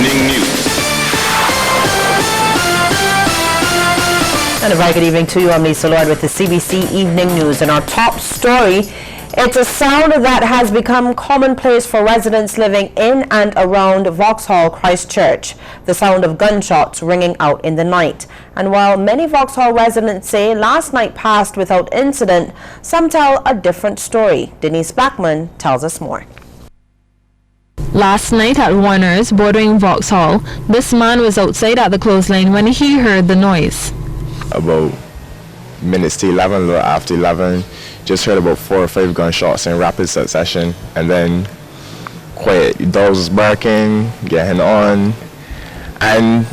Evening News. And a very good evening to you. I'm Lisa Lloyd with the CBC Evening News. And our top story, it's a sound that has become commonplace for residents living in and around Vauxhall, Christchurch. The sound of gunshots ringing out in the night. And while many Vauxhall residents say last night passed without incident, some tell a different story. Denise Blackman tells us more. Last night at Warner's, bordering Vauxhall, this man was outside at the clothesline when he heard the noise. About minutes to 11, a little after 11, just heard about 4 or 5 gunshots in rapid succession, and then quiet. Dogs was barking, getting on, and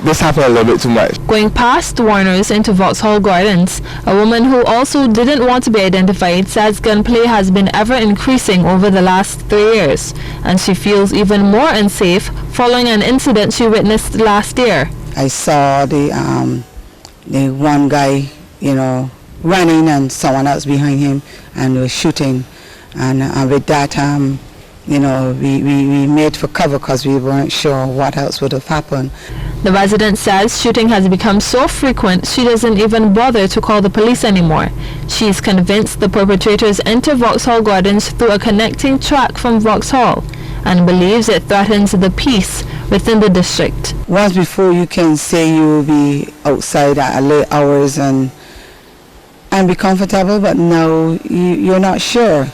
this happened a little bit too much. Going past Warner's into Vauxhall Gardens, a woman who also didn't want to be identified says gunplay has been ever increasing over the last 3 years, and she feels even more unsafe following an incident she witnessed last year. I saw the one guy, running and someone else behind him and was shooting. And with that, we made for cover because we weren't sure what else would have happened. The resident says shooting has become so frequent she doesn't even bother to call the police anymore. She is convinced the perpetrators enter Vauxhall Gardens through a connecting track from Vauxhall and believes it threatens the peace within the district. Once before you can say you will be outside at late hours and be comfortable, but now you're not sure.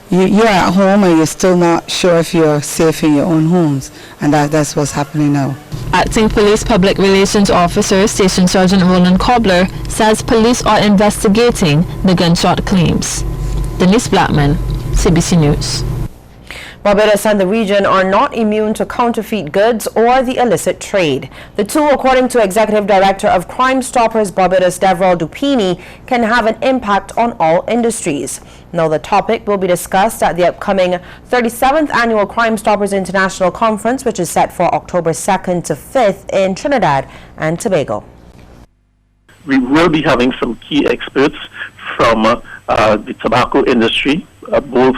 You're at home and you're still not sure if you're safe in your own homes, and that's what's happening now. Acting Police Public Relations Officer Station Sergeant Roland Cobbler says police are investigating the gunshot claims. Denise Blackman, CBC News. Barbados and the region are not immune to counterfeit goods or the illicit trade. The two, according to Executive Director of Crime Stoppers Barbados Deverell Dupini, can have an impact on all industries. Now, the topic will be discussed at the upcoming 37th Annual Crime Stoppers International Conference, which is set for October 2nd to 5th in Trinidad and Tobago. We will be having some key experts from the tobacco industry, both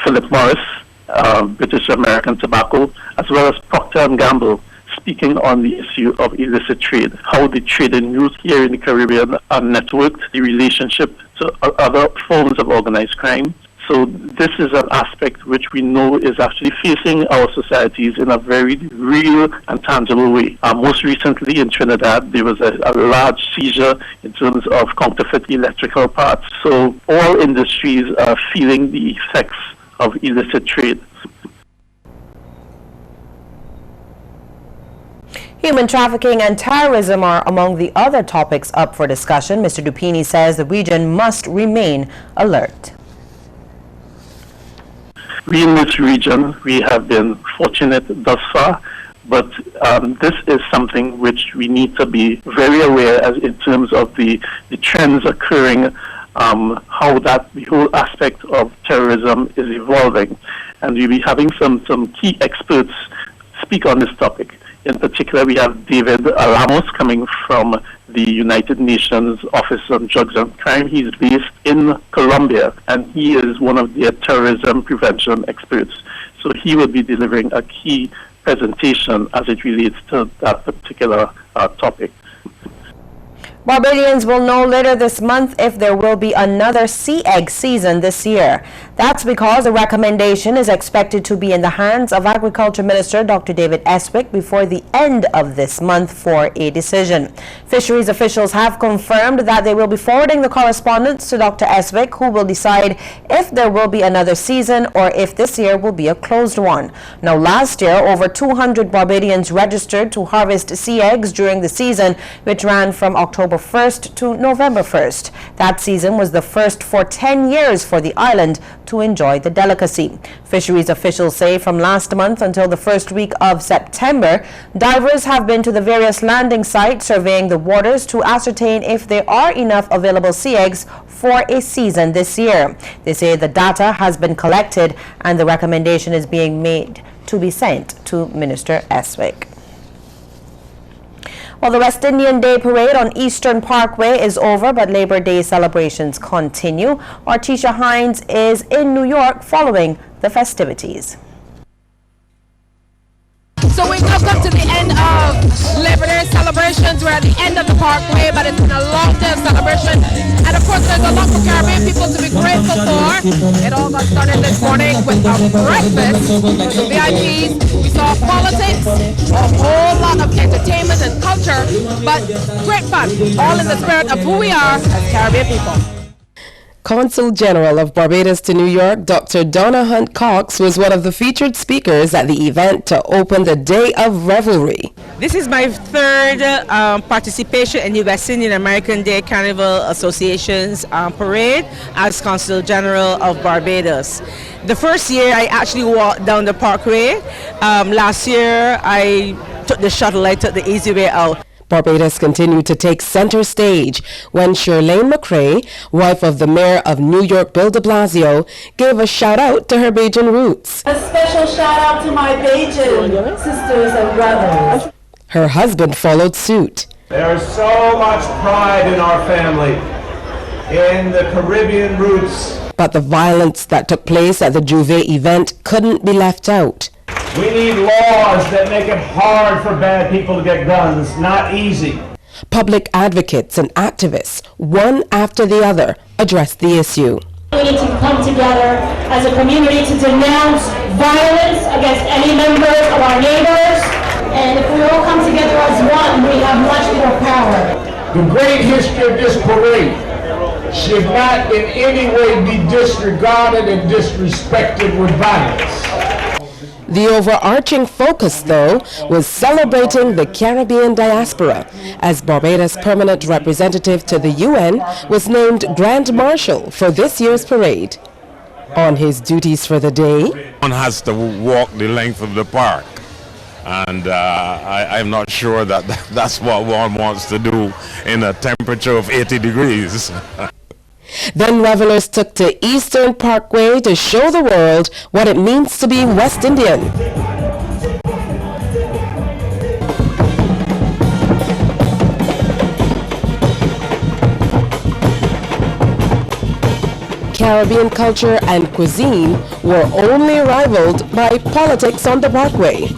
Philip Morris, British American Tobacco, as well as Procter & Gamble, speaking on the issue of illicit trade, how the trade in youth here in the Caribbean are networked, the relationship to other forms of organized crime. So this is an aspect which we know is actually facing our societies in a very real and tangible way. Most recently in Trinidad, there was a large seizure in terms of counterfeit electrical parts. So all industries are feeling the effects of illicit trade. Human trafficking and terrorism are among the other topics up for discussion. Mr. Dupini says the region must remain alert. We in this region, we have been fortunate thus far, but this is something which we need to be very aware as in terms of the trends occurring, how that the whole aspect of terrorism is evolving. And we'll be having some key experts speak on this topic. In particular, we have David Alamos coming from the United Nations Office on Drugs and Crime. He's based in Colombia, and he is one of their terrorism prevention experts. So he will be delivering a key presentation as it relates to that particular topic. Barbadians will know later this month if there will be another sea egg season this year. That's because the recommendation is expected to be in the hands of Agriculture Minister Dr. David Eswick before the end of this month for a decision. Fisheries officials have confirmed that they will be forwarding the correspondence to Dr. Eswick, who will decide if there will be another season or if this year will be a closed one. Now, last year, over 200 Barbadians registered to harvest sea eggs during the season, which ran from October 1st to November 1st. That season was the first for 10 years for the island to enjoy the delicacy. Fisheries officials say from last month until the first week of September, divers have been to the various landing sites surveying the waters to ascertain if there are enough available sea eggs for a season this year. They say the data has been collected and the recommendation is being made to be sent to Minister Eswick. Well, the West Indian Day Parade on Eastern Parkway is over, but Labor Day celebrations continue. Artisha Hines is in New York following the festivities. to the end of Labor Day celebrations. We're at the end of the Parkway, but it's been a long day of celebration. And of course, there's a lot for Caribbean people to be grateful for. It all got started this morning with a breakfast for the VIPs. We saw politics, a whole lot of entertainment and culture, but great fun, all in the spirit of who we are as Caribbean people. Consul General of Barbados to New York, Dr. Donna Hunt Cox, was one of the featured speakers at the event to open the Day of Revelry. This is my third participation in the West Indian American Day Carnival Association's parade as Consul General of Barbados. The first year I actually walked down the Parkway. Last year I took the shuttle, I took the easy way out. Barbados continued to take center stage when Shirlane McCrae, wife of the mayor of New York, Bill de Blasio, gave a shout-out to her Bajan roots. A special shout-out to my Bajan sisters and brothers. Her husband followed suit. There's so much pride in our family, in the Caribbean roots. But the violence that took place at the Juve event couldn't be left out. We need laws that make it hard for bad people to get guns, not easy. Public advocates and activists, one after the other, addressed the issue. We need to come together as a community to denounce violence against any members of our neighbors. And if we all come together as one, we have much more power. The great history of this parade should not in any way be disregarded and disrespected with violence. The overarching focus, though, was celebrating the Caribbean diaspora, as Barbados' permanent representative to the UN was named Grand Marshal for this year's parade. On his duties for the day, one has to walk the length of the park, and I'm not sure that that's what one wants to do in a temperature of 80 degrees. Then revelers took to Eastern Parkway to show the world what it means to be West Indian. Caribbean culture and cuisine were only rivaled by politics on the Parkway.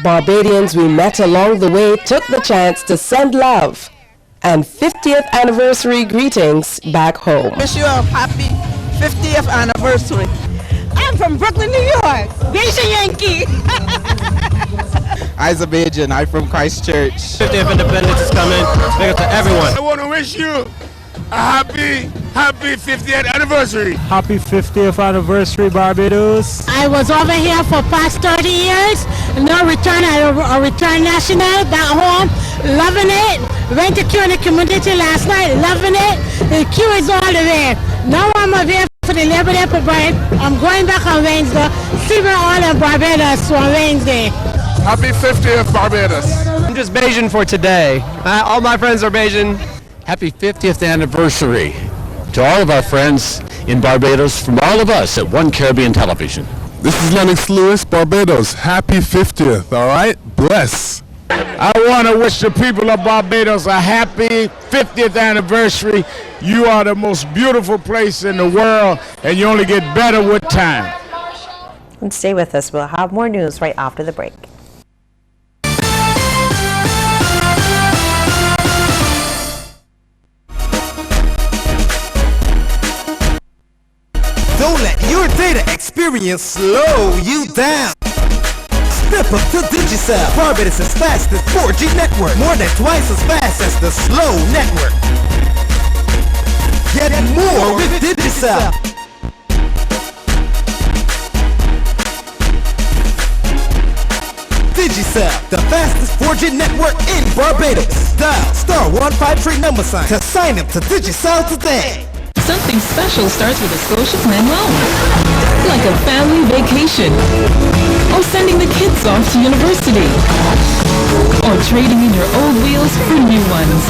Barbadians we met along the way took the chance to send love and 50th anniversary greetings back home. Wish you a happy 50th anniversary. I'm from Brooklyn, New York. Bajan Yankee. I'm Bajan. I'm from Christchurch. 50th Independence is coming. Big up to everyone. I want to wish you a happy 50th anniversary. Happy 50th anniversary, Barbados. I was over here for past 30 years. No return. I returned national back home. Loving it. Went to queue in the community last night. Loving it. The queue is all the way. Now I'm over here for the Labor Day parade. I'm going back on Wednesday. See where all of Barbados on Wednesday. Happy 50th, Barbados. I'm just Bajan for today. All my friends are Bajan. Happy 50th anniversary to all of our friends in Barbados from all of us at One Caribbean Television. This is Lennox Lewis, Barbados. Happy 50th, all right? Bless. I want to wish the people of Barbados a happy 50th anniversary. You are the most beautiful place in the world, and you only get better with time. And stay with us. We'll have more news right after the break. Don't let your data experience slow you down. Step up to Digicel, Barbados' fastest 4G network, more than twice as fast as the slow network. Get more with Digicel. Digicel, the fastest 4G network in Barbados. Dial *153# to sign up to Digicel today. Something special starts with a Scotia Plan loan. Like a family vacation. Or sending the kids off to university. Or trading in your old wheels for new ones.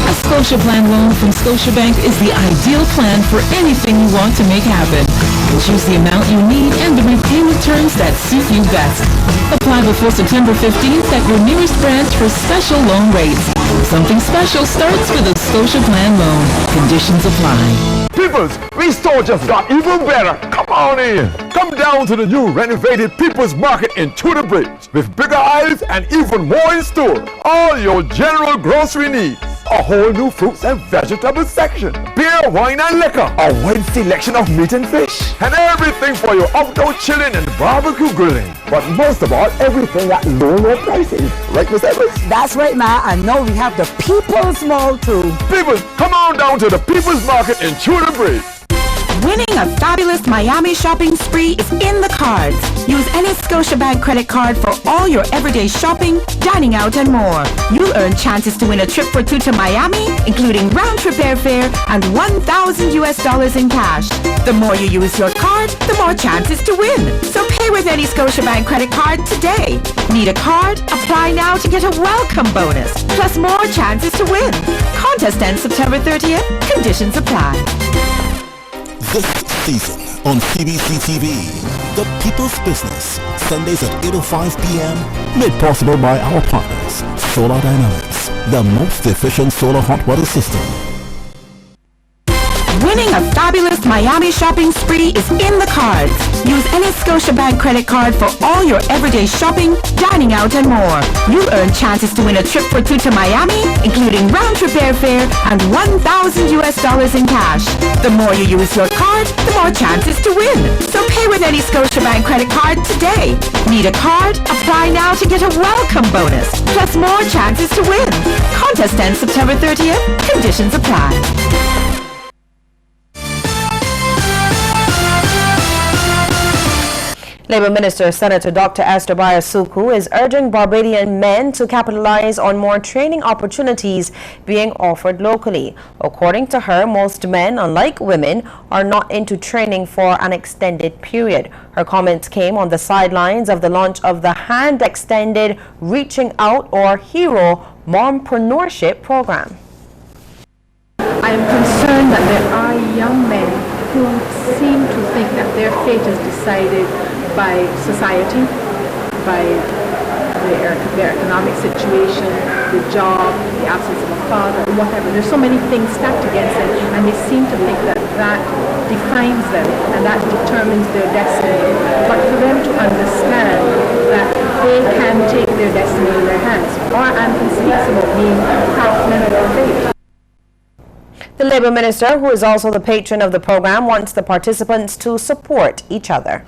A Scotia Plan loan from Scotiabank is the ideal plan for anything you want to make happen. Choose the amount you need and the repayment terms that suit you best. Apply before September 15th at your nearest branch for special loan rates. Something special starts with a Scotia Plan loan. Conditions apply. Peoples, we store just got even better. Come on in. Come down to the new renovated People's Market in Tudor Bridge with bigger aisles and even more in store. All your general grocery needs. A whole new fruits and vegetable section. Beer, wine and liquor. A wide selection of meat and fish. And everything for your outdoor chilling and barbecue grilling. But most of all, everything at low prices. Right, Miss Evans? That's right, Ma. And now we have the People's Mall too. People, come on down to the People's Market in Tudor Bridge. Winning a fabulous Miami shopping spree is in the cards. Use any Scotiabank credit card for all your everyday shopping, dining out, and more. You'll earn chances to win a trip for two to Miami, including round-trip airfare and $1,000 in cash. The more you use your card, the more chances to win. So pay with any Scotiabank credit card today. Need a card? Apply now to get a welcome bonus, plus more chances to win. Contest ends September 30th. Conditions apply. This season on Cbc TV, The People's Business, Sundays at 8:05 p.m. Made possible by our partners, Solar Dynamics, the most efficient solar hot water system. Winning a fabulous Miami shopping spree is in the cards. Use any Scotiabank credit card for all your everyday shopping, dining out, and more. You'll earn chances to win a trip for two to Miami, including round-trip airfare and $1,000 in cash. The more you use your card, the more chances to win. So pay with any Scotiabank credit card today. Need a card? Apply now to get a welcome bonus, plus more chances to win. Contest ends September 30th. Conditions apply. Labour Minister Senator Dr. Esther Bayasuku is urging Barbadian men to capitalize on more training opportunities being offered locally. According to her, most men, unlike women, are not into training for an extended period. Her comments came on the sidelines of the launch of the Hand Extended Reaching Out or HERO Mompreneurship program. I am concerned that there are young men who seem to think that their fate is decided by society, by their economic situation, the job, the absence of a father, whatever. There's so many things stacked against them, and they seem to think that that defines them and that determines their destiny. But for them to understand that they can take their destiny in their hands. Our anthem speaks about being craftsmen of their fate. The Labour Minister, who is also the patron of the program, wants the participants to support each other.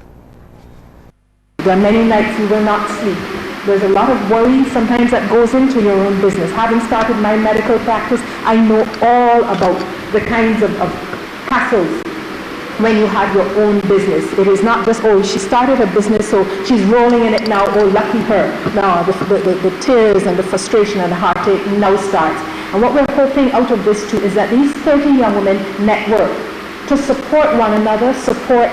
There are many nights you will not sleep. There's a lot of worry sometimes that goes into your own business. Having started my medical practice, I know all about the kinds of hassles when you have your own business. It is not just, oh, she started a business, so she's rolling in it now, oh, lucky her. No, the tears and the frustration and the heartache now starts. And what we're hoping out of this too is that these 30 young women network to support one another, support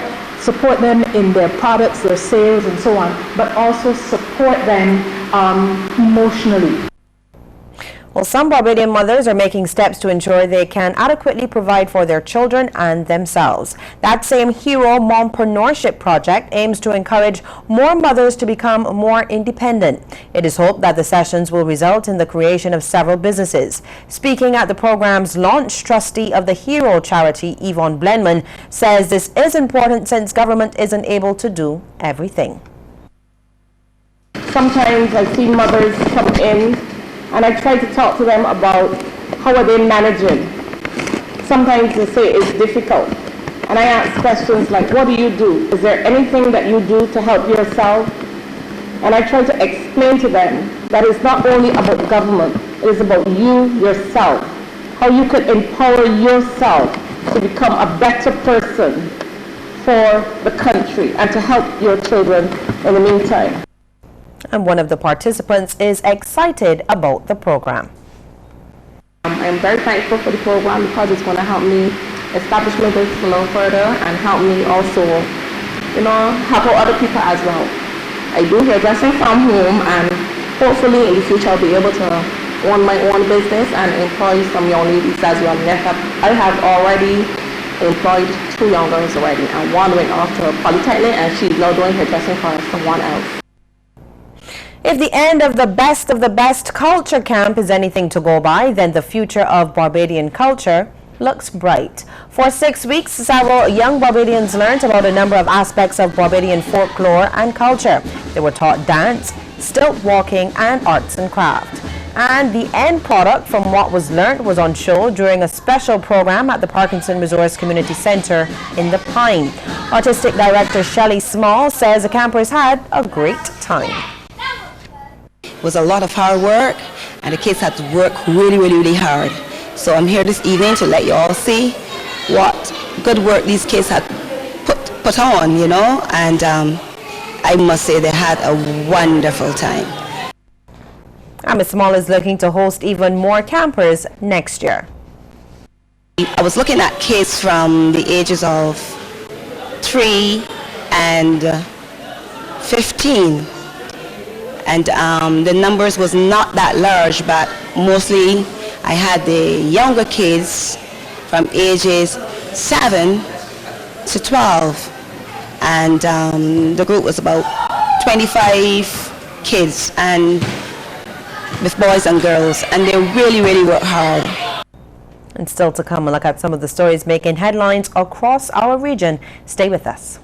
them in their products, their sales, and so on, but also support them emotionally. Well, some Barbadian mothers are making steps to ensure they can adequately provide for their children and themselves. That same HERO Mompreneurship project aims to encourage more mothers to become more independent. It is hoped that the sessions will result in the creation of several businesses. Speaking at the program's launch, trustee of the HERO charity, Yvonne Blenman, says this is important since government isn't able to do everything. Sometimes I see mothers come in and I try to talk to them about how are they managing. Sometimes they say it's difficult. And I ask questions like, what do you do? Is there anything that you do to help yourself? And I try to explain to them that it's not only about government, it is about you yourself. How you could empower yourself to become a better person for the country and to help your children in the meantime. And one of the participants is excited about the program. I'm very thankful for the program because it's going to help me establish my business a little further and help me also, help out other people as well. I do hairdressing from home, and hopefully in the future I'll be able to own my own business and employ some young ladies as well. I have already employed 2 young girls already, and one went off to Polytechnic and she's now doing hairdressing for someone else. If the end of the best culture camp is anything to go by, then the future of Barbadian culture looks bright. For 6 weeks, several young Barbadians learned about a number of aspects of Barbadian folklore and culture. They were taught dance, stilt walking, and arts and craft. And the end product from what was learned was on show during a special program at the Parkinson Resource Community Center in the Pine. Artistic Director Shelley Small says the campers had a great time. It was a lot of hard work, and the kids had to work really hard. So I'm here this evening to let you all see what good work these kids had put on, you know, and I must say they had a wonderful time. And Ms. Small is looking to host even more campers next year. I was looking at kids from the ages of 3 and 15, and the numbers was not that large, but mostly I had the younger kids from ages 7 to 12, and the group was about 25 kids, and with boys and girls, and they really work hard. And still to come, a look at some of the stories making headlines across our region. Stay with us.